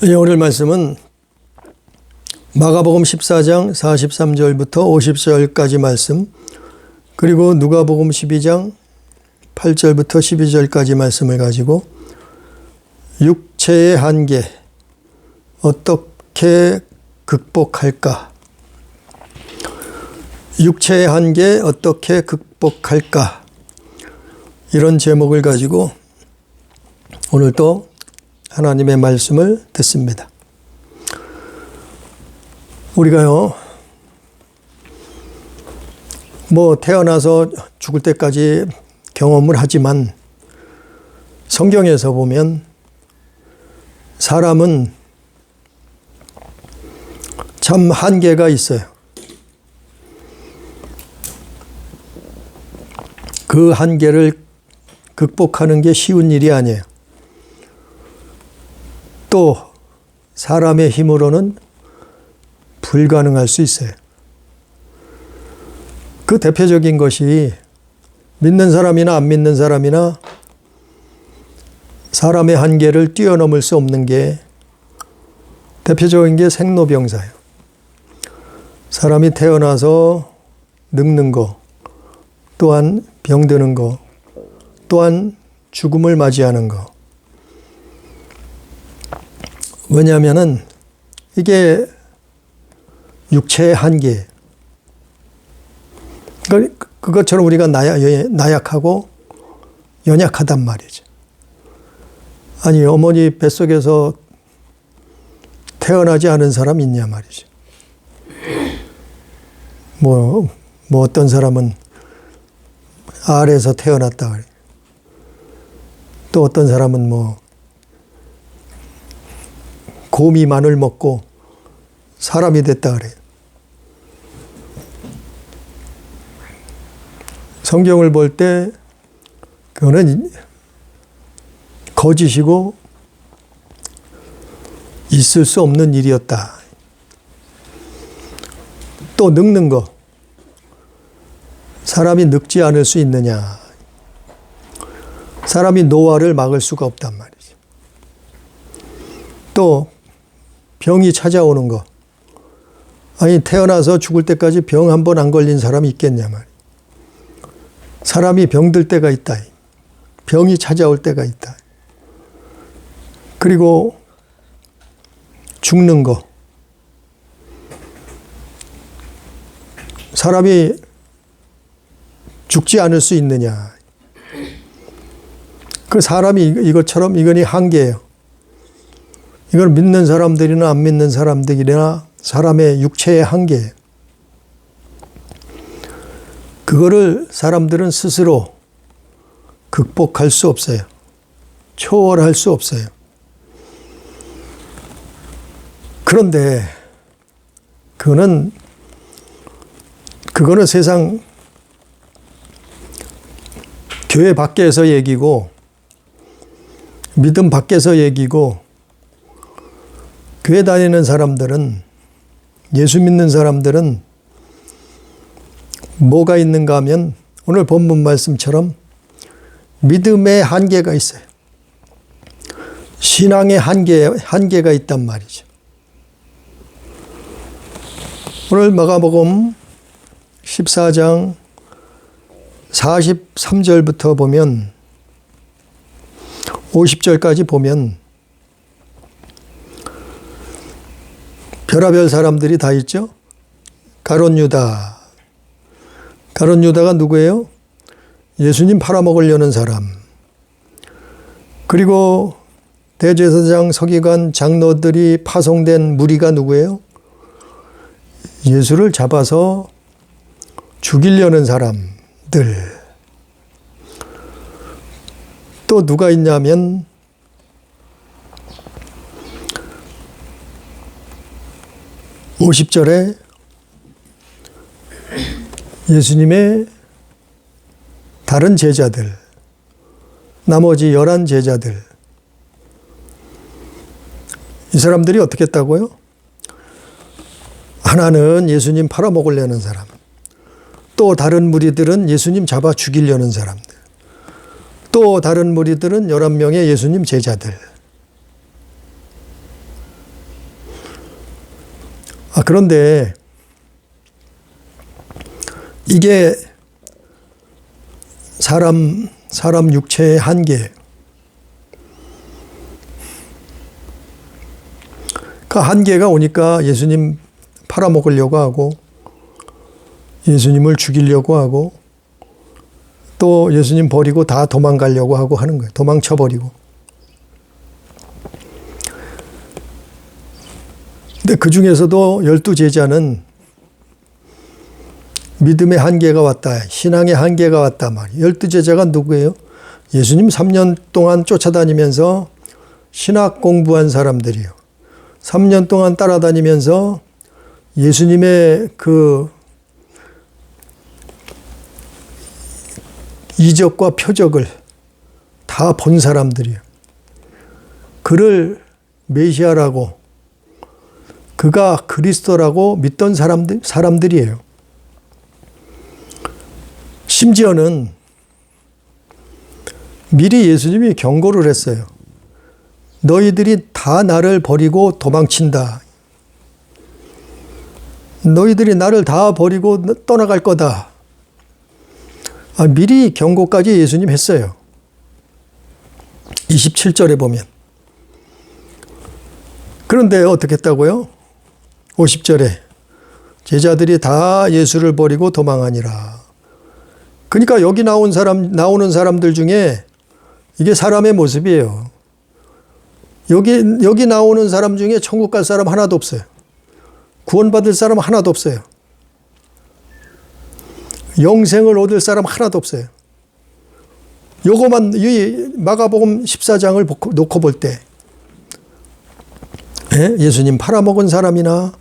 오늘 말씀은 마가복음 14장 43절부터 50절까지 말씀, 그리고 누가복음 12장 8절부터 12절까지 말씀을 가지고 육체의 한계 어떻게 극복할까? 육체의 한계 어떻게 극복할까? 이런 제목을 가지고 오늘 또 하나님의 말씀을 듣습니다. 우리가요, 태어나서 죽을 때까지 경험을 하지만 성경에서 보면 사람은 참 한계가 있어요. 그 한계를 극복하는 게 쉬운 일이 아니에요. 또 사람의 힘으로는 불가능할 수 있어요. 그 대표적인 것이 믿는 사람이나 안 믿는 사람이나 사람의 한계를 뛰어넘을 수 없는 게 대표적인 게 생로병사예요. 사람이 태어나서 늙는 거, 또한 병드는 거, 또한 죽음을 맞이하는 거. 왜냐하면은 이게 육체의 한계. 그것처럼 우리가 나약하고 연약하단 말이죠. 아니, 어머니 뱃속에서 태어나지 않은 사람 있냐 말이죠. 어떤 사람은 알에서 태어났다 그래. 또 어떤 사람은 곰이 마늘 먹고 사람이 됐다 그래요. 성경을 볼 때 그거는 거짓이고 있을 수 없는 일이었다. 또 늙는 거. 사람이 늙지 않을 수 있느냐. 사람이 노화를 막을 수가 없단 말이죠. 또 병이 찾아오는 거. 아니, 태어나서 죽을 때까지 병 한 번 안 걸린 사람이 있겠냐 말이에요. 사람이 병들 때가 있다. 병이 찾아올 때가 있다. 그리고 죽는 거. 사람이 죽지 않을 수 있느냐. 그 사람이 이것처럼 이건이 한계예요. 이걸 믿는 사람들이나 안 믿는 사람들이나 사람의 육체의 한계. 그거를 사람들은 스스로 극복할 수 없어요. 초월할 수 없어요. 그런데 그거는 세상 교회 밖에서 얘기고 믿음 밖에서 얘기고 교회 다니는 사람들은, 예수 믿는 사람들은 뭐가 있는가 하면 오늘 본문 말씀처럼 믿음의 한계가 있어요. 신앙의 한계가 있단 말이죠. 오늘 마가복음 14장 43절부터 보면 50절까지 보면 별하별 사람들이 다 있죠. 가룟 유다. 가룟 유다가 누구예요? 예수님 팔아먹으려는 사람. 그리고 대제사장, 서기관, 장로들이 파송된 무리가 누구예요? 예수를 잡아서 죽이려는 사람들. 또 누가 있냐면 50절에 예수님의 다른 제자들, 나머지 11 제자들. 이 사람들이 어떻게 했다고요? 하나는 예수님 팔아먹으려는 사람, 또 다른 무리들은 예수님 잡아 죽이려는 사람들, 또 다른 무리들은 11명의 예수님 제자들. 그런데 이게 사람 육체의 한계. 그 한계가 오니까 예수님 팔아먹으려고 하고, 예수님을 죽이려고 하고, 또 예수님 버리고 다 도망가려고 하고 하는 거예요. 도망쳐버리고. 근데 그 중에서도 12제자는 믿음의 한계가 왔다. 신앙의 한계가 왔다 말이에요. 12제자가 누구예요? 예수님 3년 동안 쫓아다니면서 신학 공부한 사람들이요. 3년 동안 따라다니면서 예수님의 그 이적과 표적을 다 본 사람들이에요. 그를 메시아라고, 그가 그리스도라고 믿던 사람들이에요. 심지어는 미리 예수님이 경고를 했어요. 너희들이 다 나를 버리고 도망친다. 너희들이 나를 다 버리고 떠나갈 거다. 미리 경고까지 예수님 했어요. 27절에 보면. 그런데 어떻게 했다고요? 50절에 제자들이 다 예수를 버리고 도망하니라. 그러니까 여기 나오는 사람들 중에 이게 사람의 모습이에요. 여기 나오는 사람 중에 천국 갈 사람 하나도 없어요. 구원받을 사람 하나도 없어요. 영생을 얻을 사람 하나도 없어요. 요거만, 이 마가복음 14장을 놓고 볼 때, 예수님 팔아먹은 사람이나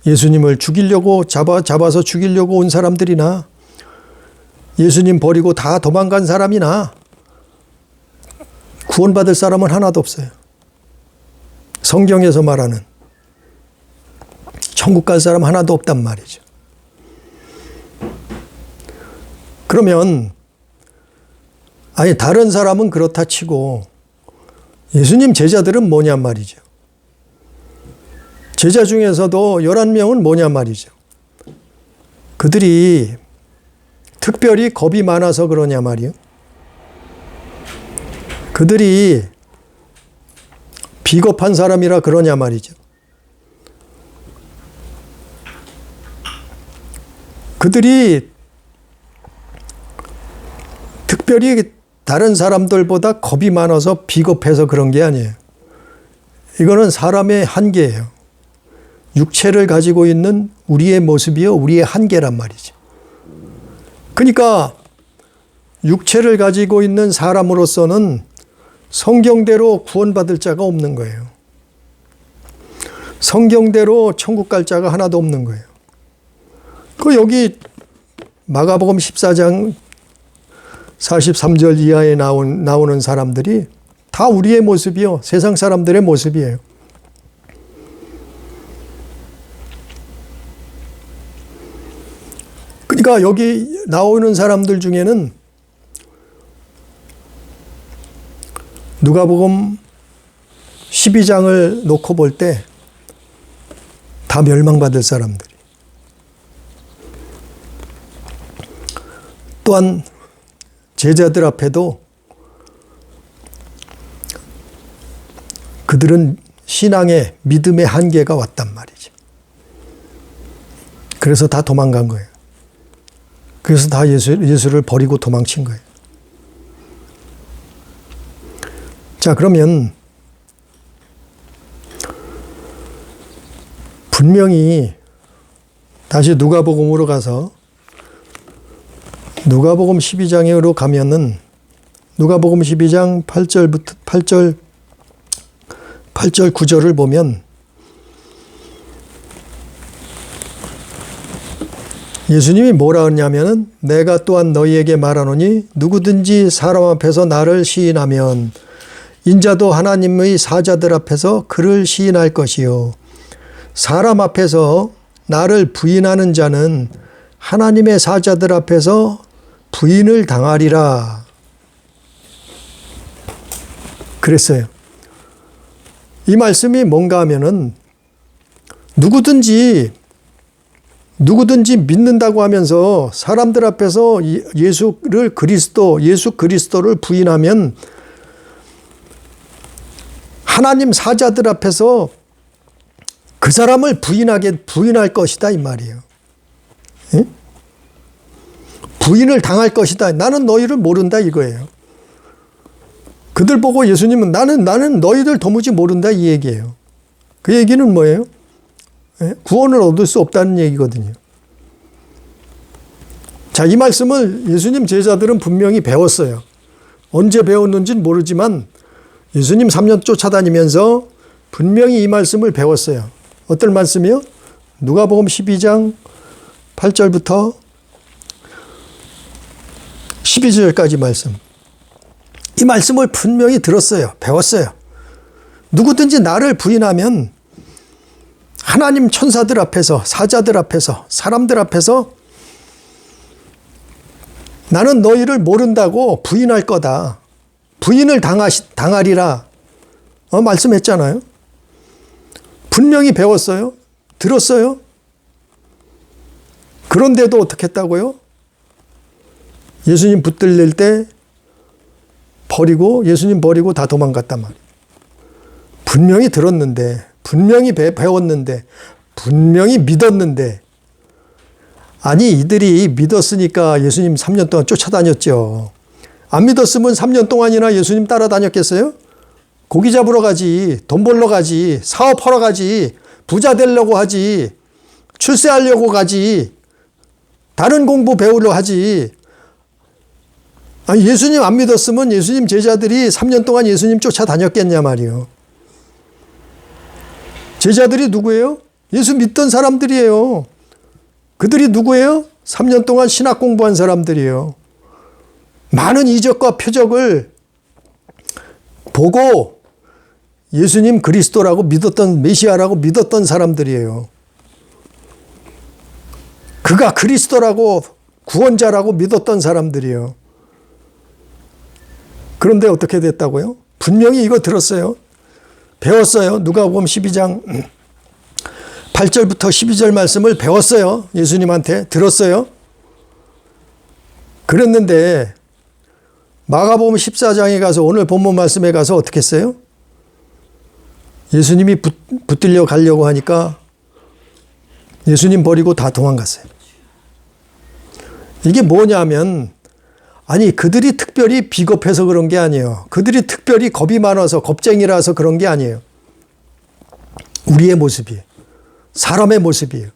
예수님을 죽이려고 잡아서 죽이려고 온 사람들이나 예수님 버리고 다 도망간 사람이나 구원받을 사람은 하나도 없어요. 성경에서 말하는 천국 갈 사람 하나도 없단 말이죠. 그러면 다른 사람은 그렇다 치고 예수님 제자들은 뭐냔 말이죠. 제자 중에서도 11명은 뭐냔 말이죠. 그들이 특별히 겁이 많아서 그러냐 말이요. 그들이 비겁한 사람이라 그러냐 말이죠. 그들이 특별히 다른 사람들보다 겁이 많아서 비겁해서 그런 게 아니에요. 이거는 사람의 한계예요. 육체를 가지고 있는 우리의 모습이요, 우리의 한계란 말이죠. 그러니까 육체를 가지고 있는 사람으로서는 성경대로 구원받을 자가 없는 거예요. 성경대로 천국 갈 자가 하나도 없는 거예요. 여기 마가복음 14장 43절 이하에 나오는 사람들이 다 우리의 모습이요, 세상 사람들의 모습이에요. 그러니까 여기 나오는 사람들 중에는 누가복음 12장을 놓고 볼 때 다 멸망받을 사람들이. 또한 제자들 앞에도 그들은 신앙의 믿음의 한계가 왔단 말이죠. 그래서 다 도망간 거예요. 그래서 다 예수를 버리고 도망친 거예요. 자, 그러면 분명히 다시 누가복음으로 가서 누가복음 12장으로 가면은 누가복음 12장 8절 9절을 보면 예수님이 뭐라 하냐면은 내가 또한 너희에게 말하노니 누구든지 사람 앞에서 나를 시인하면 인자도 하나님의 사자들 앞에서 그를 시인할 것이요 사람 앞에서 나를 부인하는 자는 하나님의 사자들 앞에서 부인을 당하리라. 그랬어요. 이 말씀이 뭔가 하면은 누구든지 믿는다고 하면서 사람들 앞에서 예수 그리스도를 부인하면 하나님 사자들 앞에서 그 사람을 부인할 것이다 이 말이에요. 예? 부인을 당할 것이다. 나는 너희를 모른다 이거예요. 그들 보고 예수님은 나는 너희들 도무지 모른다 이 얘기예요. 그 얘기는 뭐예요? 예? 구원을 얻을 수 없다는 얘기거든요. 자, 이 말씀을 예수님 제자들은 분명히 배웠어요. 언제 배웠는지는 모르지만 예수님 3년 쫓아다니면서 분명히 이 말씀을 배웠어요. 어떤 말씀이요? 누가복음 12장 8절부터 12절까지 말씀. 이 말씀을 분명히 들었어요. 배웠어요. 누구든지 나를 부인하면 하나님 천사들 앞에서, 사자들 앞에서, 사람들 앞에서 나는 너희를 모른다고 부인할 거다. 부인을 당하리라. 말씀했잖아요. 분명히 배웠어요. 들었어요. 그런데도 어떻게 했다고요? 예수님 붙들릴 때 예수님 버리고 다 도망갔단 말이에요. 분명히 들었는데, 분명히 배웠는데, 분명히 믿었는데, 아니 이들이 믿었으니까 예수님 3년 동안 쫓아다녔죠. 안 믿었으면 3년 동안이나 예수님 따라다녔겠어요? 고기 잡으러 가지, 돈 벌러 가지, 사업하러 가지, 부자 되려고 하지, 출세하려고 가지, 다른 공부 배우려 하지. 아니 예수님 안 믿었으면 예수님 제자들이 3년 동안 예수님 쫓아다녔겠냐 말이에요. 제자들이 누구예요? 예수 믿던 사람들이에요. 그들이 누구예요? 3년 동안 신학 공부한 사람들이에요. 많은 이적과 표적을 보고 예수님 그리스도라고 믿었던, 메시아라고 믿었던 사람들이에요. 그가 그리스도라고 구원자라고 믿었던 사람들이에요. 그런데 어떻게 됐다고요? 분명히 이거 들었어요. 배웠어요. 누가복음 12장 8절부터 12절 말씀을 배웠어요. 예수님한테 들었어요. 그랬는데 마가복음 14장에 가서 오늘 본문 말씀에 가서 어떻게 했어요? 예수님이 붙들려 가려고 하니까 예수님 버리고 다 도망갔어요. 이게 뭐냐면 아니 그들이 특별히 비겁해서 그런 게 아니에요. 그들이 특별히 겁이 많아서 겁쟁이라서 그런 게 아니에요. 우리의 모습이에요. 사람의 모습이에요.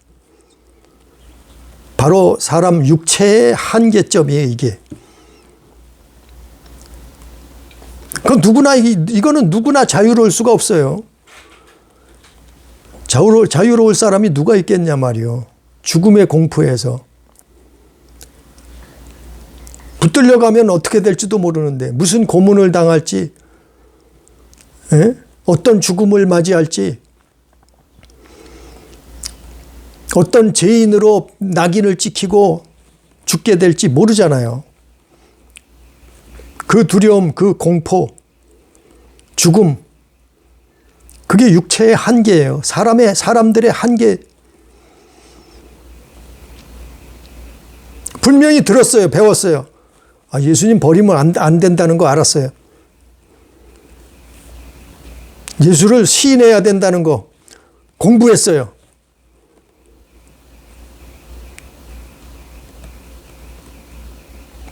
바로 사람 육체의 한계점이에요, 이게. 이거는 누구나 자유로울 수가 없어요. 자유로울 사람이 누가 있겠냐 말이요. 죽음의 공포에서. 붙들려가면 어떻게 될지도 모르는데 무슨 고문을 당할지, 어떤 죽음을 맞이할지, 어떤 죄인으로 낙인을 찍히고 죽게 될지 모르잖아요. 그 두려움, 그 공포, 죽음, 그게 육체의 한계예요. 사람들의 한계. 분명히 들었어요. 배웠어요. 예수님 버리면 안 된다는 거 알았어요. 예수를 시인해야 된다는 거 공부했어요.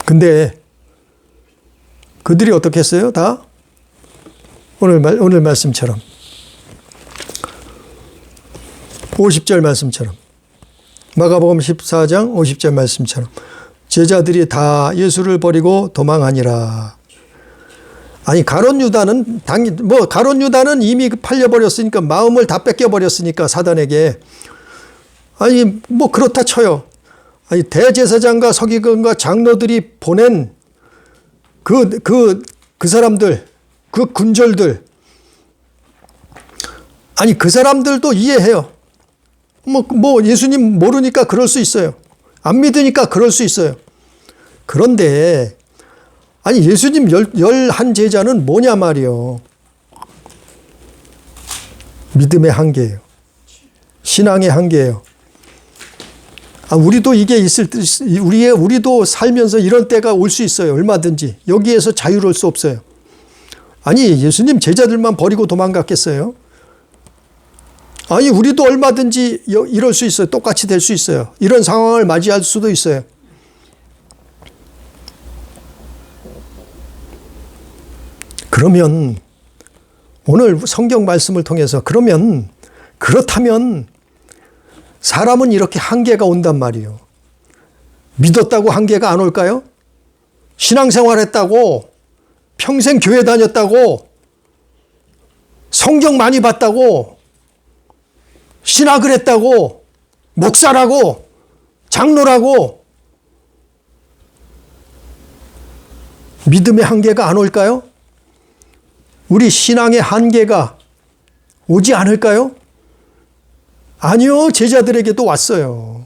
근데 그들이 어떻게 했어요? 다 오늘 말씀처럼 50절 말씀처럼 마가복음 14장 50절 말씀처럼 제자들이 다 예수를 버리고 도망하니라. 아니 가룟 유다는 이미 팔려버렸으니까 마음을 다 뺏겨버렸으니까 사단에게 아니 그렇다 쳐요. 아니 대제사장과 서기관과 장로들이 보낸 그 사람들, 그 군졸들, 아니 그 사람들도 이해해요. 예수님 모르니까 그럴 수 있어요. 안 믿으니까 그럴 수 있어요. 그런데 아니 예수님 11 제자는 뭐냐 말이요. 믿음의 한계예요. 신앙의 한계예요. 우리도 이게 있을 때, 우리도 살면서 이런 때가 올 수 있어요. 얼마든지. 여기에서 자유로울 수 없어요. 아니, 예수님 제자들만 버리고 도망갔겠어요? 아니, 우리도 얼마든지 이럴 수 있어요. 똑같이 될 수 있어요. 이런 상황을 맞이할 수도 있어요. 그러면 오늘 성경 말씀을 통해서 그렇다면 사람은 이렇게 한계가 온단 말이에요. 믿었다고 한계가 안 올까요? 신앙생활 했다고, 평생 교회 다녔다고, 성경 많이 봤다고, 신학을 했다고, 목사라고, 장로라고, 믿음의 한계가 안 올까요? 우리 신앙의 한계가 오지 않을까요? 아니요, 제자들에게도 왔어요.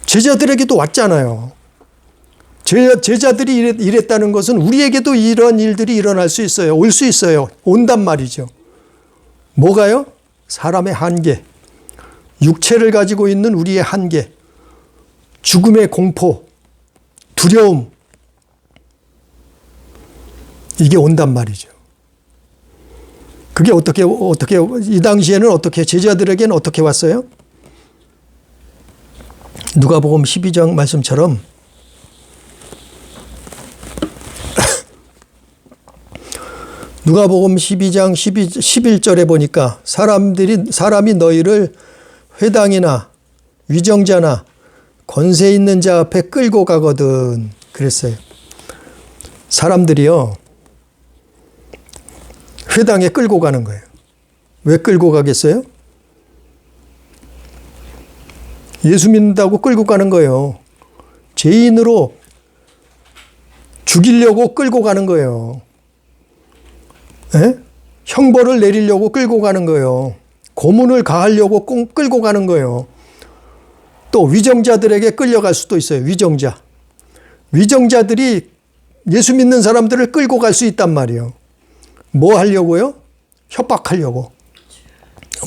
제자들에게도 왔잖아요. 제자들이 이랬다는 것은 우리에게도 이런 일들이 일어날 수 있어요. 올 수 있어요. 온단 말이죠. 뭐가요? 사람의 한계. 육체를 가지고 있는 우리의 한계. 죽음의 공포, 두려움. 이게 온단 말이죠. 그게 어떻게 이 당시에는 어떻게 제자들에게는 어떻게 왔어요? 누가복음 12장 말씀처럼 누가복음 12장 11절에 보니까 사람이 너희를 회당이나 위정자나 권세 있는 자 앞에 끌고 가거든 그랬어요. 사람들이요, 회당에 끌고 가는 거예요. 왜 끌고 가겠어요? 예수 믿는다고 끌고 가는 거예요. 죄인으로 죽이려고 끌고 가는 거예요. 에? 형벌을 내리려고 끌고 가는 거예요. 고문을 가하려고 끌고 가는 거예요. 또 위정자들에게 끌려갈 수도 있어요. 위정자들이 예수 믿는 사람들을 끌고 갈 수 있단 말이에요. 뭐 하려고요? 협박하려고.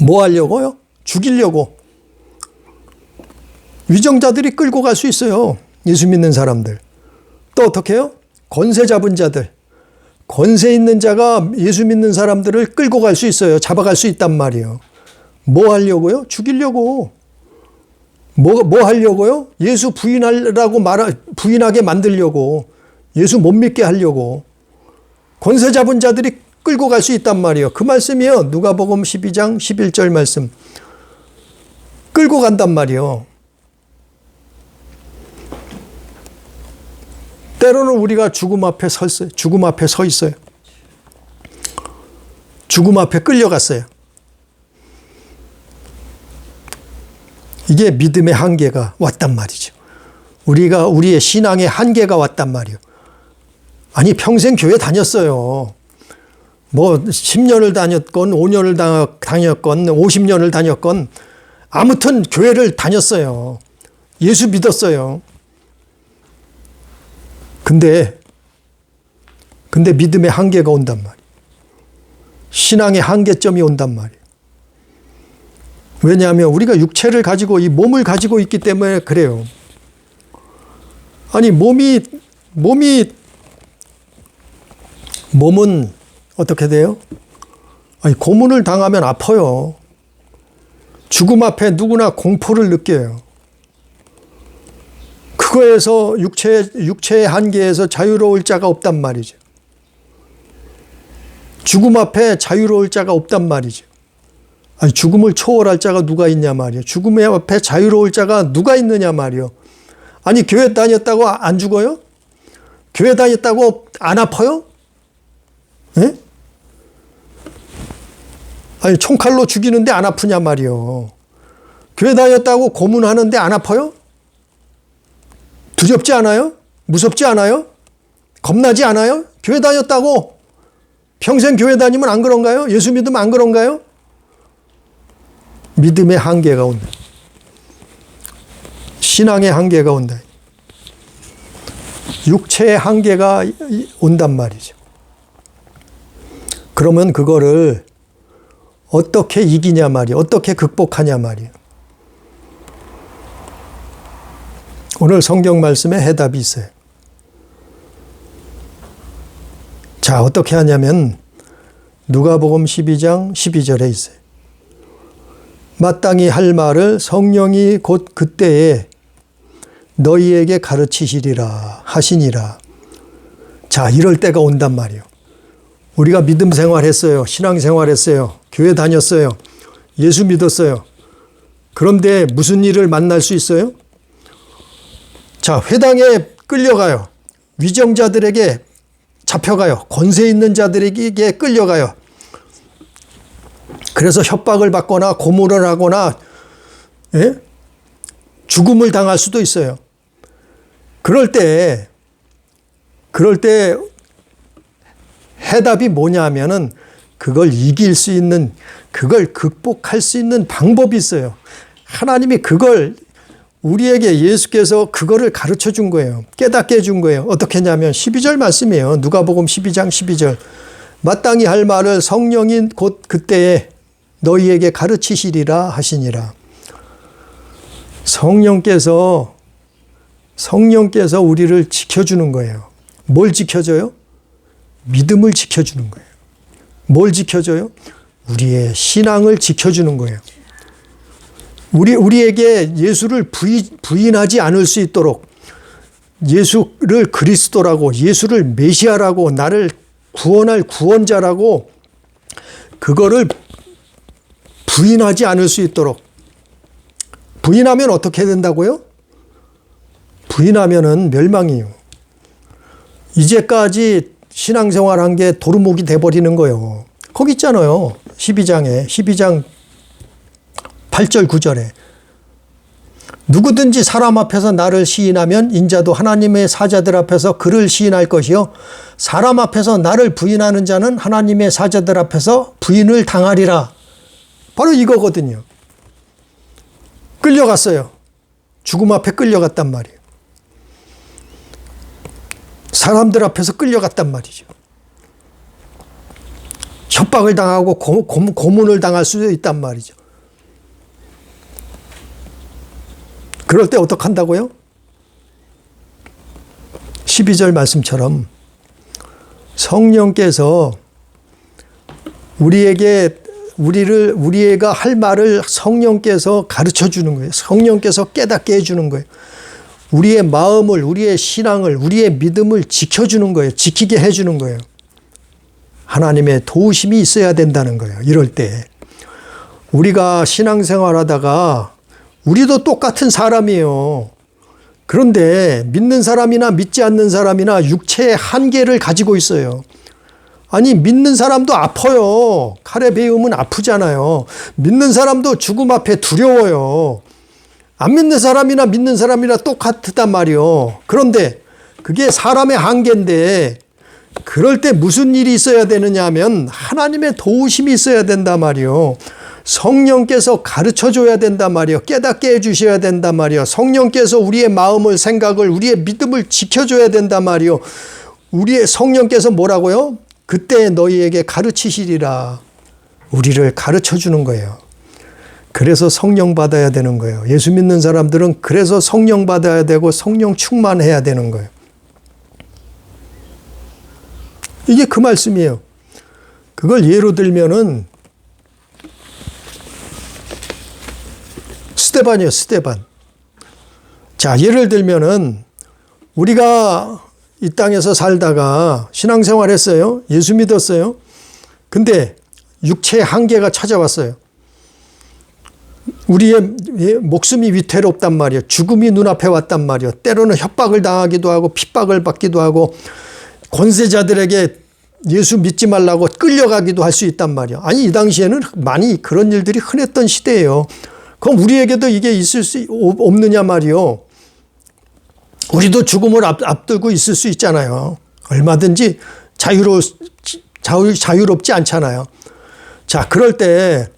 뭐 하려고요? 죽이려고. 위정자들이 끌고 갈 수 있어요. 예수 믿는 사람들. 또 어떻게 해요? 권세 잡은 자들. 권세 있는 자가 예수 믿는 사람들을 끌고 갈 수 있어요. 잡아갈 수 있단 말이에요. 뭐 하려고요? 죽이려고. 뭐 하려고요? 예수 부인하게 만들려고. 예수 못 믿게 하려고. 권세 잡은 자들이 끌고 갈 수 있단 말이에요. 그 말씀이요. 누가복음 12장 11절 말씀. 끌고 간단 말이에요. 때로는 우리가 죽음 앞에 서 있어요. 죽음 앞에 끌려갔어요. 이게 믿음의 한계가 왔단 말이죠. 우리의 신앙의 한계가 왔단 말이에요. 아니, 평생 교회 다녔어요. 뭐 10년을 다녔건 5년을 다녔건 50년을 다녔건 아무튼 교회를 다녔어요. 예수 믿었어요. 근데 믿음의 한계가 온단 말이에요. 신앙의 한계점이 온단 말이에요. 왜냐하면 우리가 육체를 가지고 이 몸을 가지고 있기 때문에 그래요. 아니, 몸은 어떻게 돼요? 아니, 고문을 당하면 아파요. 죽음 앞에 누구나 공포를 느껴요. 그거에서 육체의 한계에서 자유로울 자가 없단 말이죠. 죽음 앞에 자유로울 자가 없단 말이죠. 아니, 죽음을 초월할 자가 누가 있냐 말이에요. 죽음 앞에 자유로울 자가 누가 있느냐 말이에요. 아니, 교회 다녔다고 안 죽어요? 교회 다녔다고 안 아파요? 예? 아니, 총칼로 죽이는데 안 아프냐 말이에요. 교회 다녔다고 고문하는데 안 아파요? 두렵지 않아요? 무섭지 않아요? 겁나지 않아요? 교회 다녔다고 평생 교회 다니면 안 그런가요? 예수 믿으면 안 그런가요? 믿음의 한계가 온다. 신앙의 한계가 온다. 육체의 한계가 온단 말이죠. 그러면 그거를 어떻게 이기냐 말이에요. 어떻게 극복하냐 말이에요. 오늘 성경 말씀에 해답이 있어요. 자, 어떻게 하냐면 누가복음 12장 12절에 있어요. 마땅히 할 말을 성령이 곧 그때에 너희에게 가르치시리라 하시니라. 자, 이럴 때가 온단 말이에요. 우리가 믿음 생활했어요. 신앙 생활했어요. 교회 다녔어요. 예수 믿었어요. 그런데 무슨 일을 만날 수 있어요? 자, 회당에 끌려가요. 위정자들에게 잡혀가요. 권세 있는 자들에게 끌려가요. 그래서 협박을 받거나 고문을 하거나 죽음을 당할 수도 있어요. 그럴 때 해답이 뭐냐 하면은 그걸 이길 수 있는, 그걸 극복할 수 있는 방법이 있어요. 하나님이 그걸 우리에게 예수께서 그거를 가르쳐 준 거예요. 깨닫게 해준 거예요. 어떻게 했냐면 12절 말씀이에요. 누가복음 12장 12절. 마땅히 할 말을 성령이 곧 그때에 너희에게 가르치시리라 하시니라. 성령께서 우리를 지켜주는 거예요. 뭘 지켜줘요? 믿음을 지켜주는 거예요. 뭘 지켜줘요? 우리의 신앙을 지켜주는 거예요. 우리에게 예수를 부인하지 않을 수 있도록, 예수를 그리스도라고, 예수를 메시아라고, 나를 구원할 구원자라고, 그거를 부인하지 않을 수 있도록. 부인하면 어떻게 된다고요? 부인하면은 멸망이에요. 이제까지 신앙생활한 게 도루묵이 돼버리는 거예요. 거기 있잖아요. 12장 8절 9절에 누구든지 사람 앞에서 나를 시인하면 인자도 하나님의 사자들 앞에서 그를 시인할 것이요 사람 앞에서 나를 부인하는 자는 하나님의 사자들 앞에서 부인을 당하리라. 바로 이거거든요. 끌려갔어요. 죽음 앞에 끌려갔단 말이에요. 사람들 앞에서 끌려갔단 말이죠. 협박을 당하고 고문을 당할 수도 있단 말이죠. 그럴 때 어떻게 한다고요? 12절 말씀처럼 성령께서 우리가 할 말을 성령께서 가르쳐 주는 거예요. 성령께서 깨닫게 해주는 거예요. 우리의 마음을, 우리의 신앙을, 우리의 믿음을 지켜주는 거예요. 지키게 해주는 거예요. 하나님의 도우심이 있어야 된다는 거예요. 이럴 때. 우리가 신앙생활 하다가 우리도 똑같은 사람이에요. 그런데 믿는 사람이나 믿지 않는 사람이나 육체의 한계를 가지고 있어요. 아니, 믿는 사람도 아파요. 칼에 베이면 아프잖아요. 믿는 사람도 죽음 앞에 두려워요. 안 믿는 사람이나 믿는 사람이나 똑같단 말이요. 그런데 그게 사람의 한계인데 그럴 때 무슨 일이 있어야 되느냐 하면 하나님의 도우심이 있어야 된단 말이요. 성령께서 가르쳐 줘야 된단 말이요. 깨닫게 해주셔야 된단 말이요. 성령께서 우리의 마음을, 생각을, 우리의 믿음을 지켜줘야 된단 말이요. 우리의 성령께서 뭐라고요? 그때 너희에게 가르치시리라. 우리를 가르쳐 주는 거예요. 그래서 성령 받아야 되는 거예요. 예수 믿는 사람들은 그래서 성령 받아야 되고 성령 충만해야 되는 거예요. 이게 그 말씀이에요. 그걸 예로 들면은 스데반이에요. 스데반. 자, 예를 들면은 우리가 이 땅에서 살다가 신앙생활 했어요. 예수 믿었어요. 근데 육체의 한계가 찾아왔어요. 우리의 목숨이 위태롭단 말이에요. 죽음이 눈앞에 왔단 말이에요. 때로는 협박을 당하기도 하고 핍박을 받기도 하고 권세자들에게 예수 믿지 말라고 끌려가기도 할 수 있단 말이에요. 아니, 이 당시에는 많이 그런 일들이 흔했던 시대예요. 그럼 우리에게도 이게 있을 수 없느냐 말이요. 우리도 죽음을 앞두고 있을 수 있잖아요. 얼마든지 자유롭지 않잖아요. 자, 그럴 때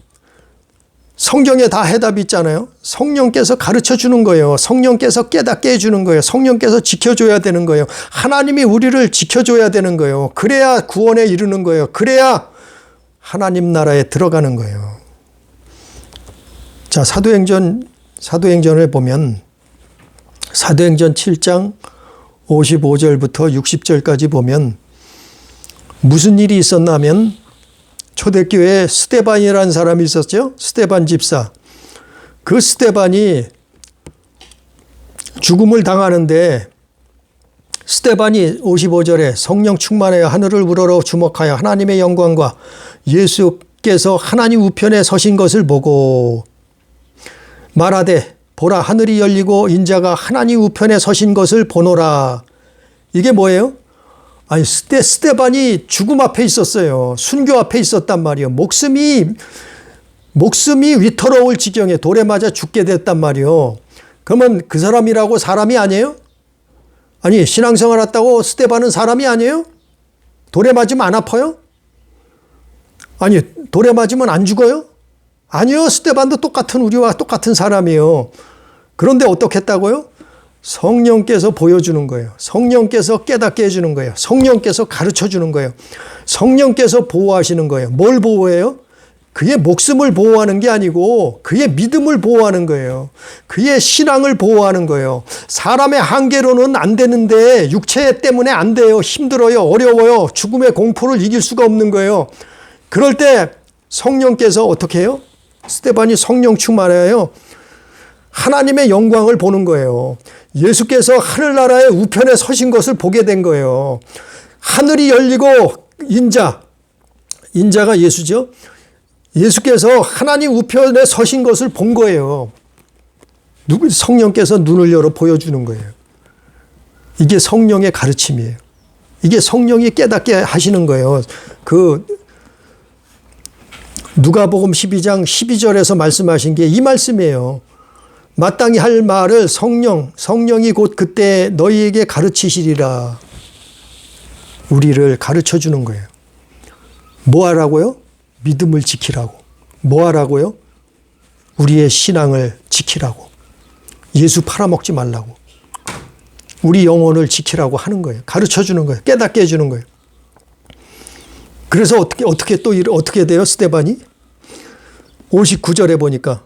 성경에 다 해답이 있잖아요. 성령께서 가르쳐 주는 거예요. 성령께서 깨닫게 해주는 거예요. 성령께서 지켜줘야 되는 거예요. 하나님이 우리를 지켜줘야 되는 거예요. 그래야 구원에 이르는 거예요. 그래야 하나님 나라에 들어가는 거예요. 자, 사도행전을 보면 사도행전 7장 55절부터 60절까지 보면 무슨 일이 있었나 하면 초대교회에 스데반이라는 사람이 있었죠. 스데반 집사. 그 스데반이 죽음을 당하는데 스데반이 55절에 성령 충만하여 하늘을 우러러 주목하여 하나님의 영광과 예수께서 하나님 우편에 서신 것을 보고 말하되 보라 하늘이 열리고 인자가 하나님 우편에 서신 것을 보노라. 이게 뭐예요? 아니 스데반이 죽음 앞에 있었어요. 순교 앞에 있었단 말이에요. 목숨이 위태로울 지경에 돌에 맞아 죽게 됐단 말이에요. 그러면 그 사람이라고 사람이 아니에요? 아니 신앙생활 했다고 스데반은 사람이 아니에요? 돌에 맞으면 안 아파요? 아니 돌에 맞으면 안 죽어요? 아니요. 스데반도 우리와 똑같은 사람이에요. 그런데 어떻게 했다고요? 성령께서 보여주는 거예요. 성령께서 깨닫게 해주는 거예요. 성령께서 가르쳐주는 거예요. 성령께서 보호하시는 거예요. 뭘 보호해요? 그의 목숨을 보호하는 게 아니고 그의 믿음을 보호하는 거예요. 그의 신앙을 보호하는 거예요. 사람의 한계로는 안 되는데 육체 때문에 안 돼요. 힘들어요. 어려워요. 죽음의 공포를 이길 수가 없는 거예요. 그럴 때 성령께서 어떻게 해요? 스데반이 성령 충만해요. 하나님의 영광을 보는 거예요. 예수께서 하늘나라의 우편에 서신 것을 보게 된 거예요. 하늘이 열리고 인자가 예수죠. 예수께서 하나님 우편에 서신 것을 본 거예요. 성령께서 눈을 열어 보여주는 거예요. 이게 성령의 가르침이에요. 이게 성령이 깨닫게 하시는 거예요. 누가복음 12장 12절에서 말씀하신 게 이 말씀이에요. 마땅히 할 말을 성령이 곧 그때 너희에게 가르치시리라. 우리를 가르쳐 주는 거예요. 뭐 하라고요? 믿음을 지키라고. 뭐 하라고요? 우리의 신앙을 지키라고. 예수 팔아먹지 말라고. 우리 영혼을 지키라고 하는 거예요. 가르쳐 주는 거예요. 깨닫게 해주는 거예요. 그래서 어떻게 돼요? 스데반이? 59절에 보니까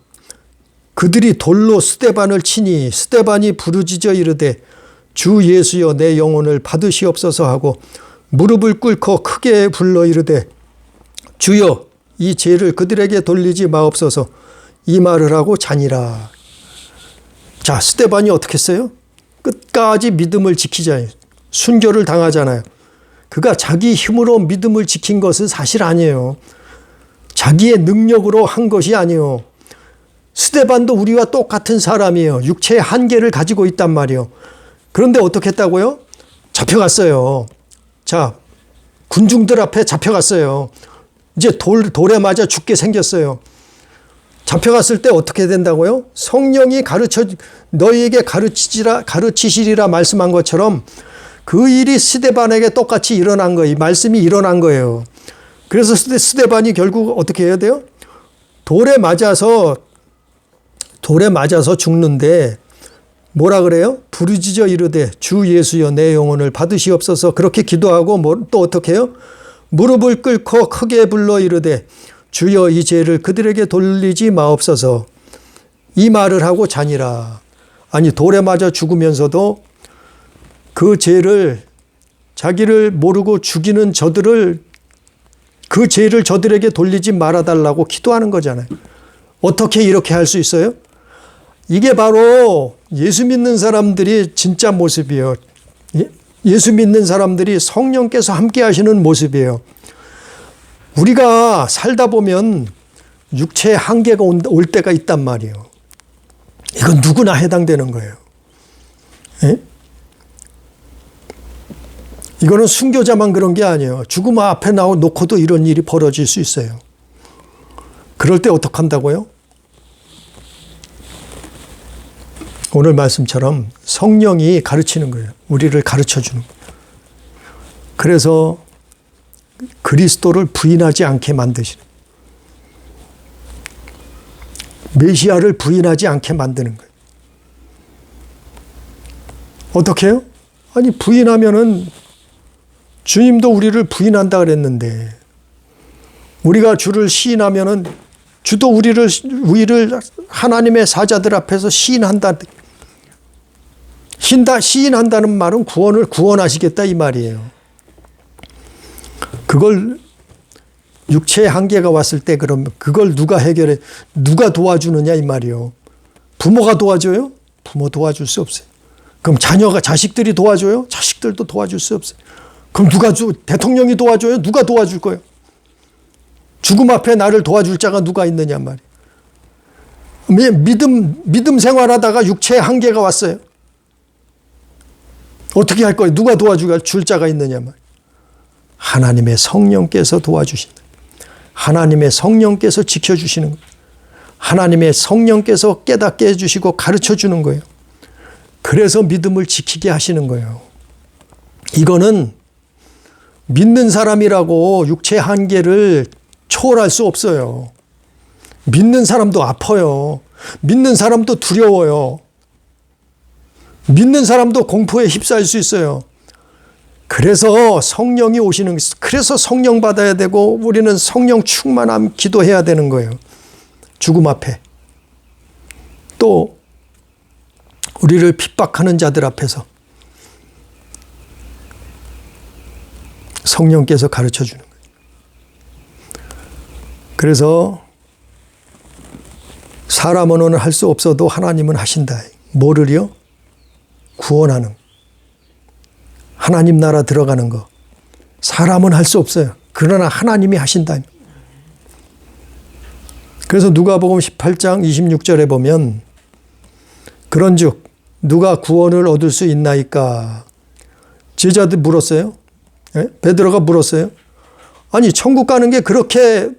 그들이 돌로 스데반을 치니 스데반이 부르짖어 이르되 주 예수여 내 영혼을 받으시옵소서 하고 무릎을 꿇고 크게 불러 이르되 주여 이 죄를 그들에게 돌리지 마옵소서 이 말을 하고 자니라. 자, 스데반이 어떻게 했어요? 끝까지 믿음을 지키잖아요. 순교를 당하잖아요. 그가 자기 힘으로 믿음을 지킨 것은 사실 아니에요. 자기의 능력으로 한 것이 아니에요. 스데반도 우리와 똑같은 사람이에요. 육체의 한계를 가지고 있단 말이에요. 그런데 어떻게 했다고요? 잡혀갔어요. 자, 군중들 앞에 잡혀갔어요. 이제 돌에 맞아 죽게 생겼어요. 잡혀갔을 때 어떻게 된다고요? 성령이 너희에게 가르치시리라 말씀한 것처럼 그 일이 스데반에게 똑같이 일어난 거예요. 이 말씀이 일어난 거예요. 그래서 스데반이 결국 어떻게 해야 돼요? 돌에 맞아서 죽는데 뭐라 그래요? 부르짖어 이르되 주 예수여 내 영혼을 받으시옵소서. 그렇게 기도하고 또 어떻게 해요? 무릎을 꿇고 크게 불러 이르되 주여 이 죄를 그들에게 돌리지 마옵소서. 이 말을 하고 자니라. 아니 돌에 맞아 죽으면서도 그 죄를 자기를 모르고 죽이는 그 죄를 저들에게 돌리지 말아달라고 기도하는 거잖아요. 어떻게 이렇게 할 수 있어요? 이게 바로 예수 믿는 사람들이 진짜 모습이에요. 예수 믿는 사람들이 성령께서 함께 하시는 모습이에요. 우리가 살다 보면 육체의 한계가 올 때가 있단 말이에요. 이건 누구나 해당되는 거예요. 예? 이거는 순교자만 그런 게 아니에요. 죽음 앞에 놓고도 이런 일이 벌어질 수 있어요. 그럴 때 어떻게 한다고요? 오늘 말씀처럼 성령이 가르치는 거예요. 우리를 가르쳐주는 거예요. 그래서 그리스도를 부인하지 않게 만드시는 거예요. 메시아를 부인하지 않게 만드는 거예요. 어떻게 해요? 아니 부인하면은 주님도 우리를 부인한다 그랬는데 우리가 주를 시인하면은 주도 우리를 하나님의 사자들 앞에서 시인한다. 시인한다는 말은 구원하시겠다 이 말이에요. 그걸 육체의 한계가 왔을 때 그럼 그걸 누가 해결해? 누가 도와주느냐 이 말이요. 부모가 도와줘요? 부모 도와줄 수 없어요. 그럼 자식들이 도와줘요? 자식들도 도와줄 수 없어요. 그럼 대통령이 도와줘요? 누가 도와줄 거예요? 죽음 앞에 나를 도와줄 자가 누가 있느냐 말이에요. 믿음 생활하다가 육체의 한계가 왔어요. 어떻게 할 거예요? 누가 도와줄 자가 있느냐 말이에요. 하나님의 성령께서 도와주신다. 하나님의 성령께서 지켜주시는 거예요. 하나님의 성령께서 깨닫게 해주시고 가르쳐 주는 거예요. 그래서 믿음을 지키게 하시는 거예요. 이거는 믿는 사람이라고 육체의 한계를 초월할 수 없어요. 믿는 사람도 아파요. 믿는 사람도 두려워요. 믿는 사람도 공포에 휩싸일 수 있어요. 그래서 성령이 오시는, 그래서 성령 받아야 되고 우리는 성령 충만함 기도해야 되는 거예요. 죽음 앞에. 또 우리를 핍박하는 자들 앞에서 성령께서 가르쳐 주는 거예요. 그래서 사람은 할 수 없어도 하나님은 하신다. 뭐를요? 구원하는, 하나님 나라 들어가는 거. 사람은 할 수 없어요. 그러나 하나님이 하신다. 그래서 누가복음 18장 26절에 보면 그런즉 누가 구원을 얻을 수 있나이까? 제자들 물었어요. 베드로가 물었어요. 아니 천국 가는 게 그렇게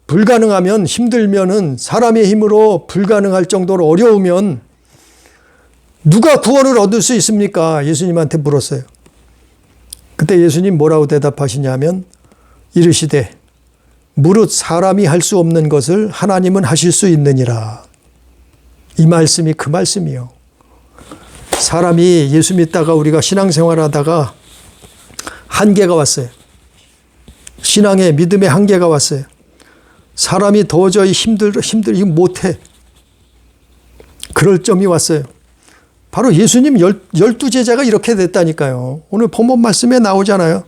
불가능하면, 힘들면은, 사람의 힘으로 불가능할 정도로 어려우면 누가 구원을 얻을 수 있습니까? 예수님한테 물었어요. 그때 예수님 뭐라고 대답하시냐면 이르시되 무릇 사람이 할 수 없는 것을 하나님은 하실 수 있느니라. 이 말씀이 그 말씀이요. 사람이 예수 믿다가 우리가 신앙생활하다가 한계가 왔어요. 신앙의 믿음의 한계가 왔어요. 사람이 도저히 이거 못해. 그럴 점이 왔어요. 바로 예수님 12제자가 이렇게 됐다니까요. 오늘 본문 말씀에 나오잖아요.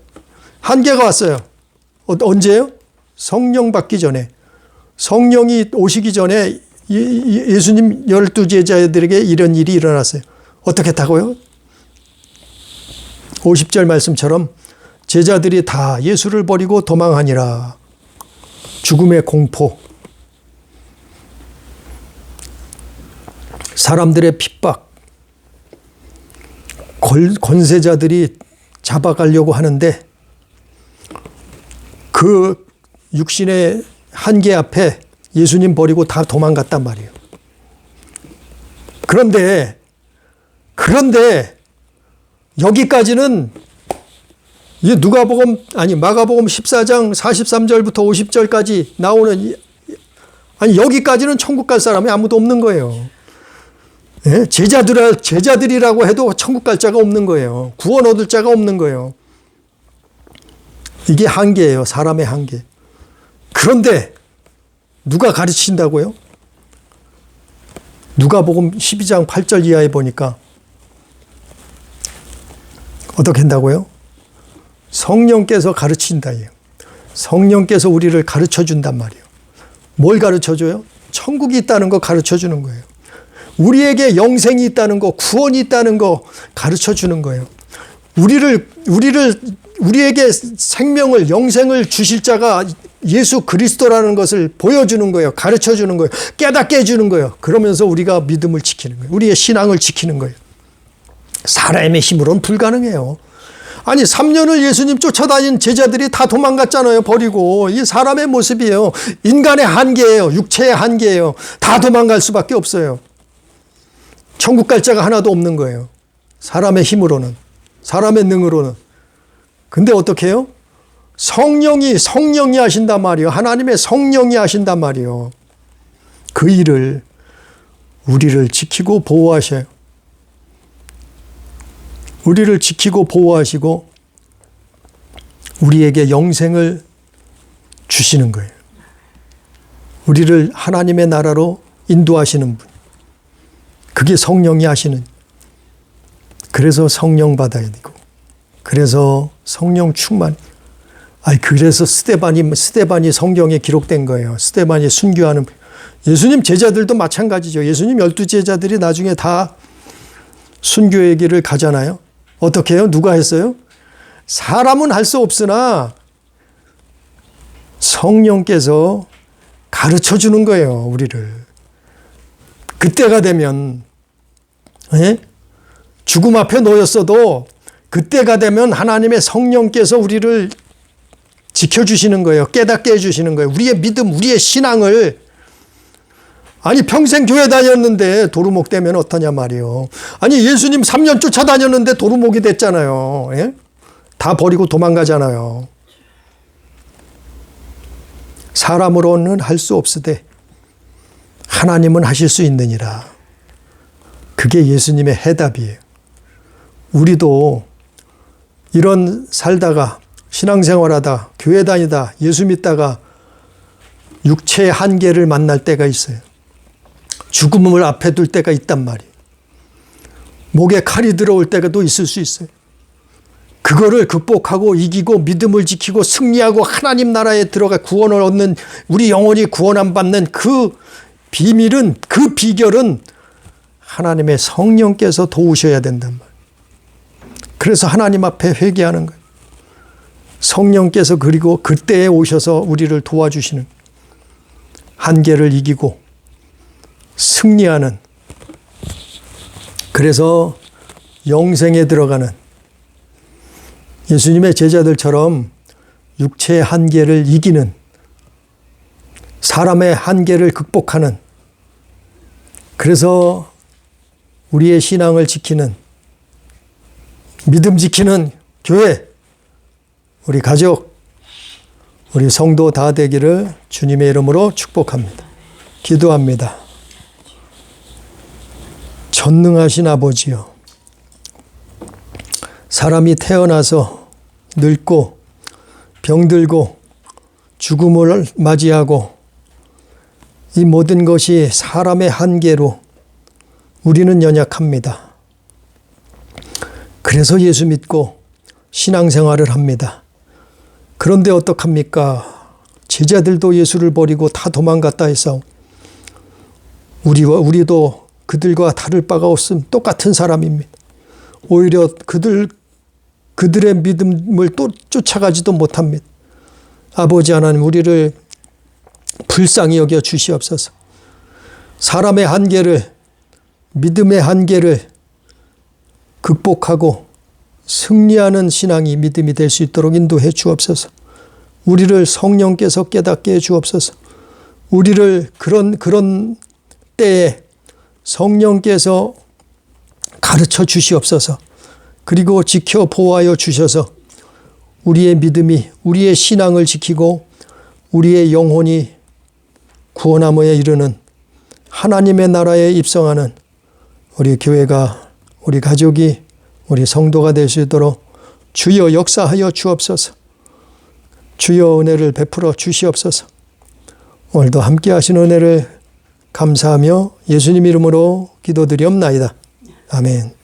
한계가 왔어요. 언제요? 성령 받기 전에. 성령이 오시기 전에 예수님 12제자들에게 이런 일이 일어났어요. 어떻게 했다고요? 50절 말씀처럼 제자들이 다 예수를 버리고 도망하니라. 죽음의 공포, 사람들의 핍박, 권세자들이 잡아가려고 하는데 그 육신의 한계 앞에 예수님 버리고 다 도망갔단 말이에요. 그런데 여기까지는 마가복음 14장 43절부터 50절까지 나오는, 여기까지는 천국 갈 사람이 아무도 없는 거예요. 예? 제자들이라고 해도 천국 갈 자가 없는 거예요. 구원 얻을 자가 없는 거예요. 이게 한계예요. 사람의 한계. 그런데 누가 가르친다고요? 누가복음 12장 8절 이하에 보니까 어떻게 한다고요? 성령께서 가르친다. 성령께서 우리를 가르쳐 준단 말이에요. 뭘 가르쳐 줘요? 천국이 있다는 거 가르쳐 주는 거예요. 우리에게 영생이 있다는 거, 구원이 있다는 거 가르쳐 주는 거예요. 우리에게 생명을, 영생을 주실 자가 예수 그리스도라는 것을 보여주는 거예요. 가르쳐 주는 거예요. 깨닫게 해주는 거예요. 그러면서 우리가 믿음을 지키는 거예요. 우리의 신앙을 지키는 거예요. 사람의 힘으로는 불가능해요. 아니 3년을 예수님 쫓아다닌 제자들이 다 도망갔잖아요. 버리고. 이게 사람의 모습이에요. 인간의 한계예요. 육체의 한계예요. 다 도망갈 수밖에 없어요. 천국 갈 자가 하나도 없는 거예요. 사람의 힘으로는, 사람의 능으로는. 근데 어떻게 해요? 성령이 하신단 말이에요. 하나님의 성령이 하신단 말이에요. 그 일을 우리를 지키고 보호하셔요. 우리를 지키고 보호하시고 우리에게 영생을 주시는 거예요. 우리를 하나님의 나라로 인도하시는 분. 그게 성령이 하시는. 그래서 성령 받아야 되고. 그래서 성령 충만. 그래서 스데반이 성경에 기록된 거예요. 스데반이 순교하는. 예수님 제자들도 마찬가지죠. 예수님 12제자들이 나중에 다 순교의 길을 가잖아요. 어떻게 해요? 누가 했어요? 사람은 할 수 없으나 성령께서 가르쳐 주는 거예요, 우리를. 그때가 되면, 죽음 앞에 놓였어도 그때가 되면 하나님의 성령께서 우리를 지켜주시는 거예요. 깨닫게 해주시는 거예요. 우리의 믿음, 우리의 신앙을. 평생 교회 다녔는데 도루묵 되면 어떠냐 말이요. 예수님 3년 쫓아다녔는데 도루묵이 됐잖아요. 다 버리고 도망가잖아요. 사람으로는 할 수 없으되 하나님은 하실 수 있느니라. 그게 예수님의 해답이에요. 우리도 이런 살다가 신앙생활하다 교회 다니다 예수 믿다가 육체의 한계를 만날 때가 있어요. 죽음을 앞에 둘 때가 있단 말이에요. 목에 칼이 들어올 때가 또 있을 수 있어요. 그거를 극복하고 이기고 믿음을 지키고 승리하고 하나님 나라에 들어가 구원을 얻는, 우리 영혼이 구원함 받는 그 비밀은, 그 비결은 하나님의 성령께서 도우셔야 된단 말이에요. 그래서 하나님 앞에 회개하는 거예요. 성령께서 그리고 그때에 오셔서 우리를 도와주시는, 한계를 이기고 승리하는, 그래서 영생에 들어가는 예수님의 제자들처럼 육체의 한계를 이기는, 사람의 한계를 극복하는, 그래서 우리의 신앙을 지키는, 믿음 지키는 교회, 우리 가족, 우리 성도 다 되기를 주님의 이름으로 축복합니다. 기도합니다. 전능하신 아버지여, 사람이 태어나서 늙고 병들고 죽음을 맞이하고 이 모든 것이 사람의 한계로 우리는 연약합니다. 그래서 예수 믿고 신앙생활을 합니다. 그런데 어떡합니까? 제자들도 예수를 버리고 다 도망갔다 해서 우리도 그들과 다를 바가 없음 똑같은 사람입니다. 오히려 그들의 믿음을 또 쫓아가지도 못합니다. 아버지 하나님, 우리를 불쌍히 여겨 주시옵소서. 사람의 한계를, 믿음의 한계를 극복하고 승리하는 신앙이, 믿음이 될 수 있도록 인도해 주옵소서. 우리를 성령께서 깨닫게 해 주옵소서. 우리를 그런 때에 성령께서 가르쳐 주시옵소서. 그리고 지켜 보호하여 주셔서 우리의 믿음이, 우리의 신앙을 지키고 우리의 영혼이 구원함에 이르는 하나님의 나라에 입성하는 우리 교회가, 우리 가족이, 우리 성도가 될 수 있도록 주여 역사하여 주옵소서. 주여 은혜를 베풀어 주시옵소서. 오늘도 함께 하신 은혜를 감사하며 예수님 이름으로 기도드리옵나이다. 아멘.